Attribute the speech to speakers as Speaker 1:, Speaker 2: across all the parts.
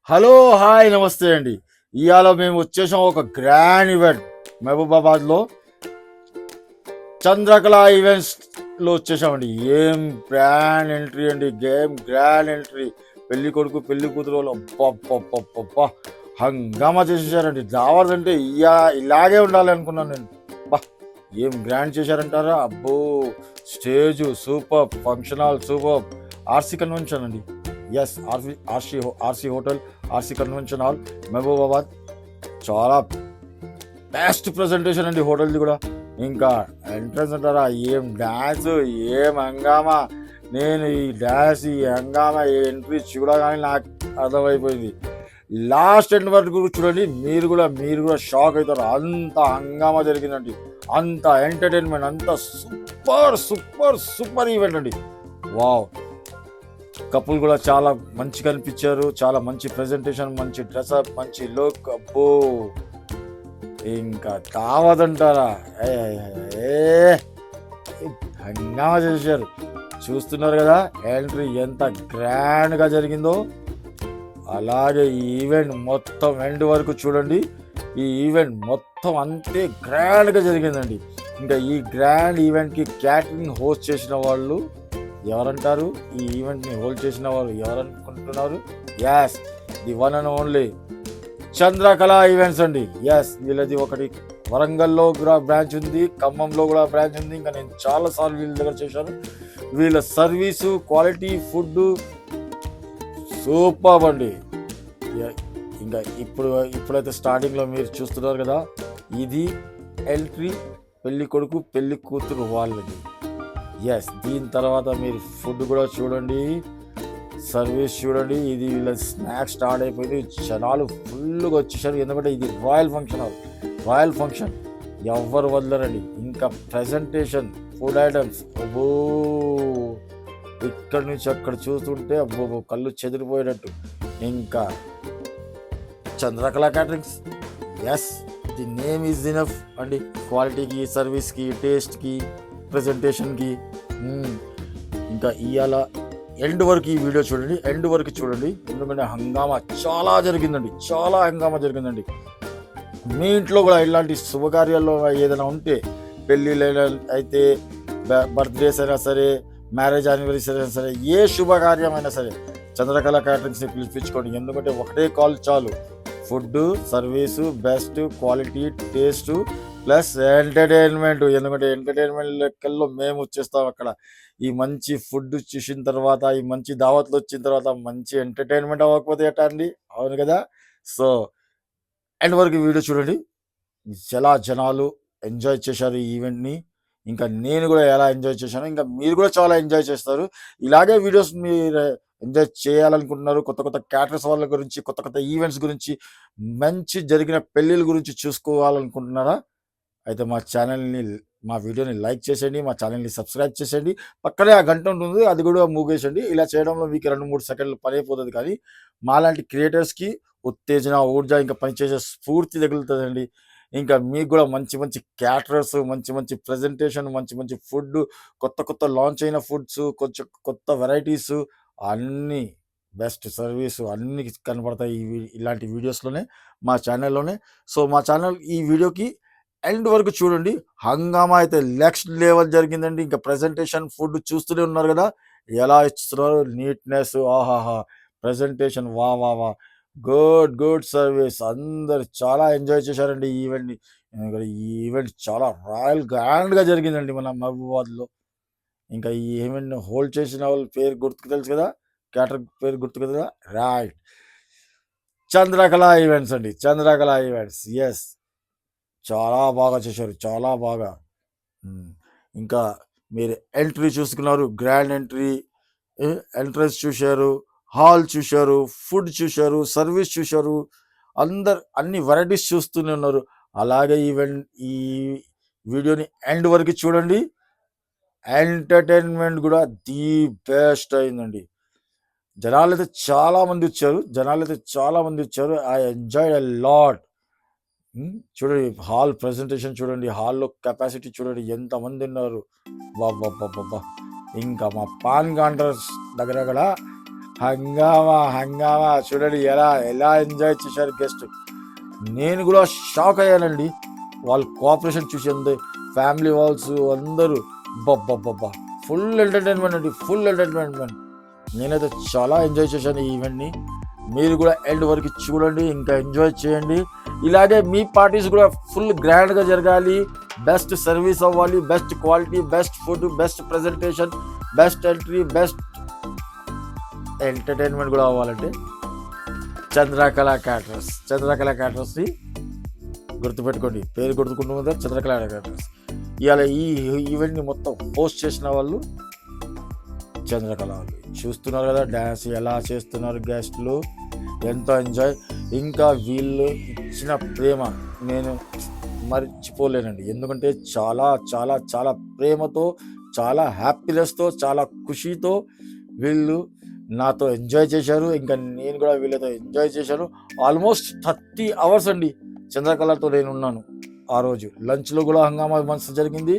Speaker 1: Hello, hi, నమస్తే అండి. ఇవాళ మేము వచ్చేసాం ఒక గ్రాండ్ ఈవెంట్ మహబూబాబాద్లో చంద్రకళ ఈవెంట్స్లో వచ్చేసామండి. ఏం గ్రాండ్ ఎంట్రీ అండి, గ్రాండ్ ఎంట్రీ. పెళ్లి కొడుకు పెళ్లి కూతురు వాళ్ళు అబ్బా హంగామా చేసేసారండి. దావత్ అంటే ఇలాగే ఉండాలి అనుకున్నాను నేను. బా ఏం గ్రాండ్ చేశారంటారా? అబ్బో, stage super, function hall super, RC convention అండి. Yes, RC hotel, RC convention hall, Mahabubabad. చాలా బెస్ట్ ప్రజెంటేషన్ అండి హోటల్ది కూడా. ఇంకా ఎంట్రన్స్ అంటారా, ఏం డ్యాన్స్, ఏం హంగామా. నేను ఈ డ్యాన్స్, ఈ హంగామా, ఈ ఎంట్రీ చూడగానే నాకు అర్థమైపోయింది. లాస్ట్ ఎండ్ వరకు చూడండి, మీరు కూడా షాక్ అవుతారు. అంత హంగామా జరిగిందండి, అంత ఎంటర్టైన్మెంట్, అంత సూపర్ సూపర్ సూపర్ ఈవెంట్ అండి. వావ్, కపుల్ కూడా చాలా మంచిగా అనిపించారు. చాలా మంచి ప్రెజెంటేషన్, మంచి డ్రెస్అప్, మంచి లుక్. అబ్బో, ఇంకా కావదంటారా, హంగామా చేశారు. చూస్తున్నారు కదా ఎంట్రీ ఎంత గ్రాండ్గా జరిగిందో. అలాగే ఈ ఈవెంట్ మొత్తం ఎండ్ వరకు చూడండి. ఈ ఈవెంట్ మొత్తం అంతే గ్రాండ్గా జరిగిందండి. ఇంకా ఈ గ్రాండ్ ఈవెంట్కి క్యాటరింగ్ హోస్ట్ చేసిన వాళ్ళు ఎవరంటారు? ఈ ఈవెంట్ని హోల్డ్ చేసిన వాళ్ళు ఎవరనుకుంటున్నారు? Yes, the one and only Chandrakala events అండి. ఎస్, వీళ్ళది ఒకటి వరంగల్లో కూడా బ్రాంచ్ ఉంది, ఖమ్మంలో కూడా బ్రాంచ్ ఉంది. ఇంకా నేను చాలాసార్లు వీళ్ళ దగ్గర చేశాను. వీళ్ళ సర్వీసు, క్వాలిటీ, ఫుడ్ సూపర్ అండి. ఇంకా ఇప్పుడైతే స్టార్టింగ్లో మీరు చూస్తున్నారు కదా, ఇది ఎంట్రీ పెళ్లి కొడుకు పెళ్లి కూతురు వాళ్ళది. ఎస్, దీని తర్వాత మీరు ఫుడ్ కూడా చూడండి, సర్వీస్ చూడండి. ఇది వీళ్ళ స్నాక్స్ స్టార్ట్ అయిపోయింది. జనాలు ఫుల్గా వచ్చేసారు, ఎందుకంటే ఇది royal function hall. Royal function ఎవరు వదలరండి. ఇంకా ప్రజెంటేషన్, ఫుడ్ ఐటమ్స్, అబ్బో, ఇక్కడి నుంచి అక్కడ చూస్తుంటే అబ్బో కళ్ళు చెదిరిపోయేటట్టు. ఇంకా Chandrakala caterings, yes, the name is enough అండి. క్వాలిటీకి, సర్వీస్కి, టేస్ట్కి, ప్రజెంటేషన్కి. ఇంకా ఇవాళ ఎండ్ వరకు ఈ వీడియో చూడండి, ఎండ్ వరకు చూడండి. ఎందుకంటే హంగామా చాలా జరిగిందండి, చాలా హంగామా జరిగిందండి. మీ ఇంట్లో కూడా ఇలాంటి శుభకార్యాల్లో ఏదైనా ఉంటే, పెళ్ళిళ్ళు అయితే, బర్త్డేస్ అయినా సరే, మ్యారేజ్ యానివర్సరీ అయినా సరే, ఏ శుభకార్యమైనా సరే చంద్రకళ క్యాటరింగ్స్ని పిలిపించుకోండి. ఎందుకంటే ఒకటే కాల్ చాలు. Food, service, best quality, taste plus entertainment. ఎందుకంటే ఎంటర్టైన్మెంట్ లెక్కల్లో మేము వచ్చేస్తాం అక్కడ. ఈ మంచి ఫుడ్ చూసిన తర్వాత, ఈ మంచి దావత్లు వచ్చిన తర్వాత మంచి ఎంటర్టైన్మెంట్ అవ్వకపోతే ఎట్టా అండి? అవును కదా. సో ఎండ్ వరకు వీడియో చూడండి. చాలా జనాలు ఎంజాయ్ చేశారు ఈ ఈవెంట్ని. ఇంకా నేను కూడా ఎలా ఎంజాయ్ చేశాను, ఇంకా మీరు కూడా చాలా ఎంజాయ్ చేస్తారు. ఇలాగే వీడియోస్ మీరు ఎంజాయ్ చేయాలనుకుంటున్నారు, కొత్త కొత్త క్యాటరర్స్ వాళ్ళ గురించి, కొత్త కొత్త ఈవెంట్స్ గురించి, మంచి జరిగిన పెళ్ళిళ్ళ గురించి చూసుకోవాలనుకుంటున్నారా? అయితే మా వీడియోని లైక్ చేసేయండి, మా ఛానల్ని సబ్స్క్రైబ్ చేసేయండి. పక్కనే ఆ గంట ఉంటుంది, అది కూడా మూగేసండి. ఇలా చేయడంలో మీకు 2-3 సెకండ్లు పని అయిపోతుంది, కానీ మాలాంటి క్రియేటర్స్కి ఉత్తేజన, ఊర్జా, ఇంకా పనిచేసే స్ఫూర్తి తగులుతుందండి. ఇంకా మీకు కూడా మంచి మంచి క్యాటరర్స్, మంచి మంచి ప్రజెంటేషన్, మంచి మంచి ఫుడ్, కొత్త కొత్త లాంచ్ అయిన ఫుడ్స్, కొంచెం కొత్త వెరైటీస్, అన్నీ బెస్ట్ సర్వీసు అన్నీ కనపడతాయి ఇలాంటి వీడియోస్లోనే, మా ఛానల్లోనే. సో మా ఛానల్ ఈ వీడియోకి ఎండ్ వరకు చూడండి. హంగామా అయితే నెక్స్ట్ లెవెల్ జరిగిందండి. ఇంకా ప్రజెంటేషన్, ఫుడ్ చూస్తూనే ఉన్నారు కదా ఎలా ఇస్తున్నారు, నీట్నెస్, ఆహాహా, ప్రజెంటేషన్, వా వా వా, గుడ్ గుడ్ సర్వీస్. అందరు చాలా ఎంజాయ్ చేశారండి ఈ ఈవెంట్ని. ఈ ఈవెంట్ చాలా రాయల్ గ్రాండ్గా జరిగిందండి మన మహబూబాబాద్లో. ఇంకా ఈ ఈవెంట్ని హోల్డ్ చేసిన వాళ్ళ పేరు గుర్తుకు తెలుసు కదా, క్యాటర్ పేరు గుర్తుకు కదా, రైట్, చంద్రకళ ఈవెంట్స్ అండి. చంద్రకళ ఈవెంట్స్, ఎస్, చాలా బాగా చేశారు, చాలా బాగా. ఇంకా మీరు ఎంట్రీ చూసుకున్నారు, గ్రాండ్ ఎంట్రీ, ఎంట్రన్స్ చూశారు, హాల్ చూశారు, ఫుడ్ చూశారు, సర్వీస్ చూశారు, అన్ని వెరైటీస్ చూస్తూనే ఉన్నారు. అలాగే ఈ వీడియోని ఎండ్ వరకు చూడండి. ఎంటర్టైన్మెంట్ కూడా ది బెస్ట్ అయిందండి. జనాలు అయితే చాలా మంది వచ్చారు. I enjoyed a lot. చూడండి, హాల్ ప్రెజెంటేషన్ చూడండి, హాల్లో కెపాసిటీ చూడండి, ఎంతమంది ఉన్నారు. బాబా, ఇంకా మా పాన్ కౌంటర్స్ దగ్గర కూడా హంగామా చూడండి ఎలా ఎలా ఎంజాయ్ చేశారు గెస్ట్. నేను కూడా షాక్ అయ్యానండి వాళ్ళ కోఆపరేషన్ చూసింది. ఫ్యామిలీ వాల్స్ అందరూ బబ్బబ్బబ్బా ఫుల్ ఎంటర్టైన్మెంట్ అండి, ఫుల్ ఎంటర్టైన్మెంట్. నేనైతే చాలా ఎంజాయ్ చేశాను ఈ ఈవెంట్ని. మీరు కూడా ఎండ్ వరకు చూడండి, ఇంకా ఎంజాయ్ చేయండి. ఇలాగే మీ పార్టీస్ కూడా ఫుల్ గ్రాండ్గా జరగాలి, బెస్ట్ సర్వీస్ అవ్వాలి, best quality, best food, best presentation, best entry, best entertainment కూడా అవ్వాలంటే చంద్రకళ క్యాటరర్స్ని గుర్తుపెట్టుకోండి. పేరు గుర్తుకుంటుంది చంద్రకళ క్యాటరర్స్. ఇవాళ ఈ ఈవెంట్ని మొత్తం పోస్ట్ చేసిన వాళ్ళు చంద్రకళ వాళ్ళు. చూస్తున్నారు కదా డ్యాన్స్ ఎలా చేస్తున్నారు గెస్ట్లు, ఎంతో ఎంజాయ్. ఇంకా వీళ్ళు ఇచ్చిన ప్రేమ నేను మర్చిపోలేనండి. ఎందుకంటే చాలా చాలా చాలా ప్రేమతో, చాలా హ్యాపీనెస్తో, చాలా ఖుషీతో వీళ్ళు నాతో ఎంజాయ్ చేశారు. ఇంకా నేను కూడా వీళ్ళతో ఎంజాయ్ చేశాను. ఆల్మోస్ట్ 30 hours అండి చంద్రకళతో నేను ఉన్నాను ఆ రోజు. లంచ్లో కూడా హంగామా మనసు జరిగింది,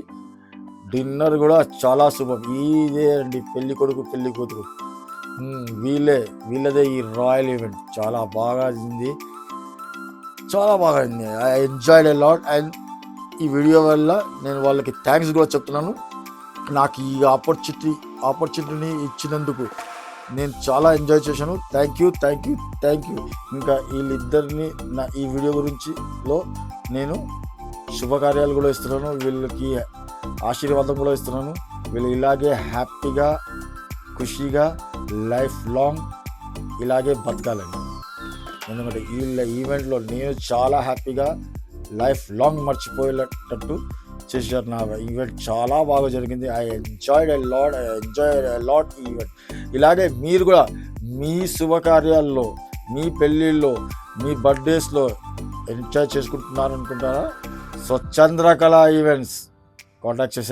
Speaker 1: డిన్నర్ కూడా చాలా శుభం. ఇదే అండి పెళ్లి కొడుకు పెళ్లి కూతురు, వీళ్ళదే ఈ రాయల్ ఈవెంట్. చాలా బాగా అయింది, చాలా బాగా అయింది. I enjoyed a lot. And ఈ వీడియో వల్ల నేను వాళ్ళకి థ్యాంక్స్ కూడా చెప్తున్నాను. నాకు ఈ ఆపర్చునిటీని ఇచ్చినందుకు నేను చాలా ఎంజాయ్ చేశాను. Thank you. ఇంకా వీళ్ళిద్దరిని నా ఈ వీడియో గురించిలో నేను శుభకార్యాలు కూడా ఇస్తున్నాను, వీళ్ళకి ఆశీర్వాదం కూడా ఇస్తున్నాను. వీళ్ళు ఇలాగే హ్యాపీగా ఖుషీగా లైఫ్ లాంగ్ ఇలాగే బతకాలండి. ఎందుకంటే వీళ్ళ ఈవెంట్లో నేను చాలా హ్యాపీగా లైఫ్ లాంగ్ మర్చిపోయేటట్టు చేశారు. నా ఈవెంట్ చాలా బాగా జరిగింది. I enjoyed a lot event. ఇలాగే మీరు కూడా మీ శుభకార్యాల్లో, మీ పెళ్ళిళ్ళలో, మీ బర్త్డేస్లో ఎంజాయ్ చేసుకుంటున్నారు అనుకుంటారా? సో చంద్రకళ ఈవెంట్స్ కాంటాక్ట్ చేసే